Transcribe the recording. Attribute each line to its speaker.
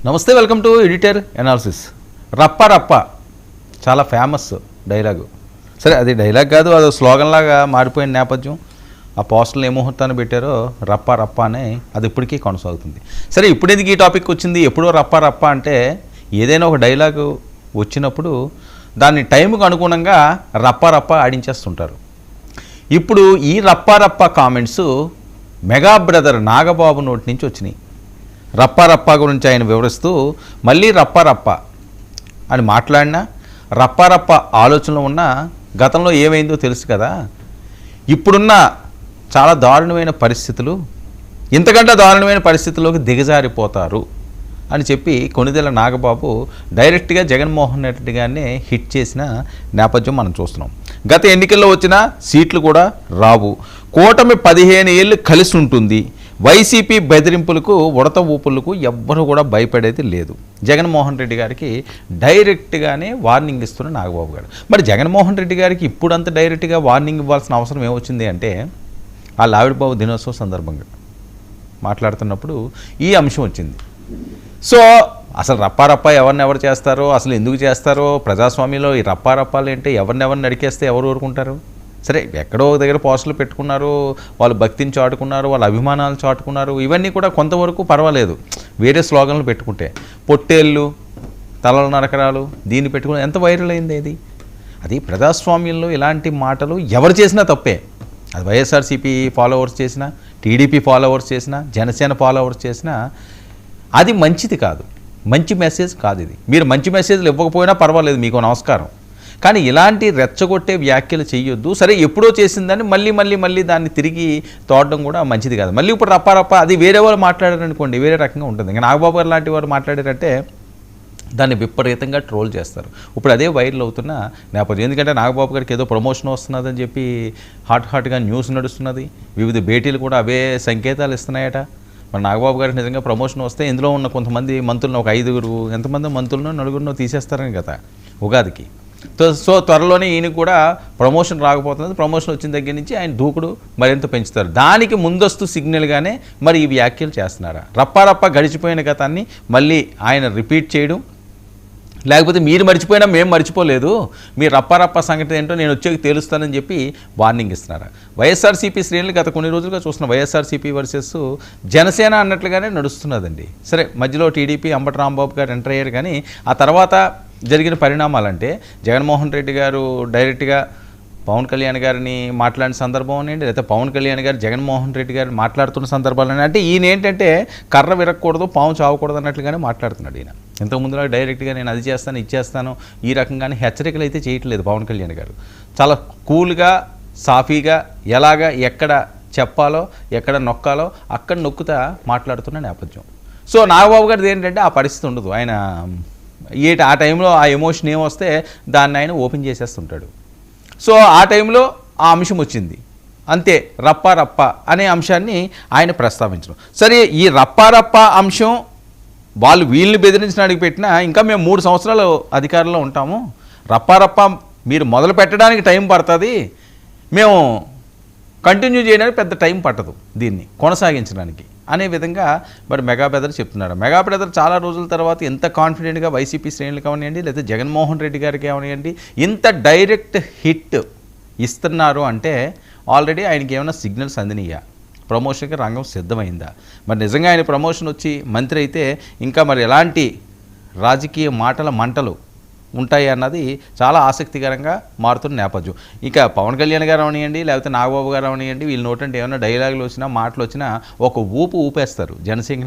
Speaker 1: నమస్తే, welcome to editor analysis. రప్ప రప్ప చాలా ఫేమస్ డైలాగు. సరే, అది డైలాగ్ కాదు, అది స్లోగన్ లాగా మారిపోయిన నేపథ్యం. ఆ పోస్టర్లు ఏ ముహూర్తాన్ని పెట్టారో రప్ప రప్ప అనే అది ఇప్పటికీ కొనసాగుతుంది. సరే, ఇప్పుడు ఎందుకు ఈ టాపిక్ వచ్చింది? ఎప్పుడో రప్ప రప్ప అంటే ఏదైనా ఒక డైలాగు వచ్చినప్పుడు దాన్ని టైంకు అనుగుణంగా రప్ప రప్ప ఆడించేస్తుంటారు. ఇప్పుడు ఈ రప్ప రప్ప కామెంట్స్ మెగా బ్రదర్ నాగబాబు నోటి నుంచి వచ్చినాయి. రప్ప గురించి ఆయన వివరిస్తూ మళ్ళీ రప్ప అని మాట్లాడినా, రప్ప ఆలోచనలో ఉన్న గతంలో ఏమైందో తెలుసు కదా, ఇప్పుడున్న చాలా దారుణమైన పరిస్థితులు, ఇంతకంటే దారుణమైన పరిస్థితుల్లోకి దిగజారిపోతారు అని చెప్పి కొణిదెల నాగబాబు డైరెక్ట్గా జగన్మోహన్ రెడ్డి గారిని హిట్ చేసిన నేపథ్యం మనం చూస్తున్నాం. గత ఎన్నికల్లో వచ్చిన సీట్లు కూడా రావు, కూటమి 15 ఏళ్ళు కలిసి ఉంటుంది, వైసీపీ బెదిరింపులకు ఉడత ఊపులకు ఎవ్వరూ కూడా భయపడేది లేదు. జగన్మోహన్ రెడ్డి గారికి డైరెక్ట్గానే వార్నింగ్ ఇస్తున్న నాగబాబు గారు. మరి జగన్మోహన్ రెడ్డి గారికి ఇప్పుడంత డైరెక్ట్గా వార్నింగ్ ఇవ్వాల్సిన అవసరం ఏమొచ్చింది అంటే, ఆ లావిడిబాబు దినోత్సవం సందర్భంగా మాట్లాడుతున్నప్పుడు ఈ అంశం వచ్చింది. సో అసలు రప్ప ఎవరు చేస్తారో, అసలు ఎందుకు చేస్తారో, ప్రజాస్వామ్యంలో ఈ రప్పాలు ఏంటి, ఎవరిని నడికేస్తే ఎవరు ఊరుకుంటారు? సరే, ఎక్కడో దగ్గర పోస్టులు పెట్టుకున్నారు, వాళ్ళు భక్తిని చాటుకున్నారు, వాళ్ళ అభిమానాలు చాటుకున్నారు, ఇవన్నీ కూడా కొంతవరకు పర్వాలేదు. వేరే స్లోగన్లు పెట్టుకుంటే పొట్టేళ్ళు, తలల నరకరాలు, దీన్ని పెట్టుకుని ఎంత వైరల్ అయింది ఇది. అది ప్రజాస్వామ్యంలో ఇలాంటి మాటలు ఎవరు చేసినా తప్పే. అది వైఎస్ఆర్సీపీ ఫాలోవర్స్ చేసినా, టీడీపీ ఫాలోవర్స్ చేసినా, జనసేన ఫాలోవర్స్ చేసినా అది మంచిది కాదు, మంచి మెసేజ్ కాదు ఇది. మీరు మంచి మెసేజ్లు ఇవ్వకపోయినా పర్వాలేదు, మీకు నమస్కారం. కానీ ఇలాంటి రెచ్చగొట్టే వ్యాఖ్యలు చేయొద్దు. సరే, ఎప్పుడో చేసిందని మళ్ళీ దాన్ని తిరిగి తోడడం కూడా మంచిది కాదు. మళ్ళీ ఇప్పుడు రప్ప అది వేరే వాళ్ళు మాట్లాడారనుకోండి, వేరే రకంగా ఉంటుంది. ఇంకా నాగబాబు గారు లాంటి వారు మాట్లాడారంటే దాన్ని విపరీతంగా ట్రోల్ చేస్తారు. ఇప్పుడు అదే వైరల్ అవుతున్న నేపథ్యం. ఎందుకంటే నాగబాబు గారికి ఏదో ప్రమోషన్ వస్తున్నదని చెప్పి హాట్గా న్యూస్ నడుస్తున్నది, వివిధ భేటీలు కూడా అవే సంకేతాలు ఇస్తున్నాయట. మరి నాగబాబు గారికి నిజంగా ప్రమోషన్ వస్తే ఇందులో ఉన్న కొంతమంది మంత్రులను, ఒక 5 ఎంతమంది మంత్రులను 4 తీసేస్తారని కదా ఉగాదికి. సో త్వరలోనే ఈయనకు కూడా ప్రమోషన్ రాకపోతున్నది. ప్రమోషన్ వచ్చిన దగ్గర నుంచి ఆయన దూకుడు మరింత పెంచుతారు. దానికి ముందస్తు సిగ్నల్గానే మరి ఈ వ్యాఖ్యలు చేస్తున్నారా? రప్ప గడిచిపోయిన గతాన్ని మళ్ళీ ఆయన రిపీట్ చేయడం, లేకపోతే మీరు మర్చిపోయినా మేము మర్చిపోలేదు, మీ రప్ప సంగతి ఏంటో నేను వచ్చేకి తేలుస్తానని చెప్పి వార్నింగ్ ఇస్తున్నారా? వైఎస్ఆర్సీపీ శ్రేణులు గత కొన్ని రోజులుగా చూస్తున్నాం. వైఎస్ఆర్సీపీ వర్సెస్ జనసేన అన్నట్లుగానే నడుస్తున్నదండి. సరే, మధ్యలో టీడీపీ అంబటి రాంబాబు గారు ఎంటర్ అయ్యారు. కానీ ఆ తర్వాత జరిగిన పరిణామాలంటే జగన్మోహన్ రెడ్డి గారు డైరెక్ట్గా పవన్ కళ్యాణ్ గారిని మాట్లాడిన సందర్భం అనండి, లేకపోతే పవన్ కళ్యాణ్ గారు జగన్మోహన్ రెడ్డి గారిని మాట్లాడుతున్న సందర్భాలు అంటే ఈయన ఏంటంటే కర్ర విరగకూడదు, పాము చావకూడదు అన్నట్లుగానే మాట్లాడుతున్నాడు ఈయన. ఇంతకుముందులా డైరెక్ట్గా నేను అది చేస్తాను, ఇచ్చేస్తాను, ఈ రకంగానే హెచ్చరికలు అయితే చేయట్లేదు పవన్ కళ్యాణ్ గారు. చాలా కూల్గా, సాఫీగా, ఎలాగా ఎక్కడ చెప్పాలో, ఎక్కడ నొక్కాలో అక్కడ నొక్కుతా మాట్లాడుతున్న నేపథ్యం. సో నాగబాబు గారిది ఏంటంటే ఆ పరిస్థితి ఉండదు. ఆయన ఆ టైంలో ఆ ఎమోషన్ ఏమొస్తే దాన్ని ఆయన ఓపెన్ చేసేస్తుంటాడు. సో ఆ టైంలో ఆ అంశం వచ్చింది, అంతే. రప్ప అనే అంశాన్ని ఆయన ప్రస్తావించడం. సరే, ఈ రప్ప అంశం వాళ్ళు వీళ్ళని బెదిరించడానికి పెట్టినా ఇంకా మేము 3 సంవత్సరాలు అధికారంలో ఉంటాము, రప్ప మీరు మొదలు పెట్టడానికి టైం పడుతుంది, మేము కంటిన్యూ చేయడానికి పెద్ద టైం పట్టదు దీన్ని కొనసాగించడానికి అనే విధంగా మరి మెగా బ్రదర్ చెప్తున్నారు. మెగా బ్రదర్ చాలా రోజుల తర్వాత ఎంత కాన్ఫిడెంట్గా వైసీపీ శ్రేణులు కావనివ్వండి, లేదా జగన్మోహన్ రెడ్డి గారికి కావనివ్వండి, ఇంత డైరెక్ట్ హిట్ ఇస్తున్నారు అంటే ఆల్రెడీ ఆయనకి ఏమైనా సిగ్నల్స్ అందినయ్యా, ప్రమోషన్కి రంగం సిద్ధమైందా? మరి నిజంగా ఆయన ప్రమోషన్ వచ్చి మంత్రి అయితే ఇంకా మరి ఎలాంటి రాజకీయ మంటలు ఉంటాయి అన్నది చాలా ఆసక్తికరంగా మారుతున్న నేపథ్యం. ఇక పవన్ కళ్యాణ్ గారు అవనివ్వండి, లేకపోతే నాగబాబు గారు అవనివ్వండి, వీళ్ళ నోటంటే ఏమైనా డైలాగులు వచ్చినా, మాటలు వచ్చినా ఒక ఊపేస్తారు జనసేన.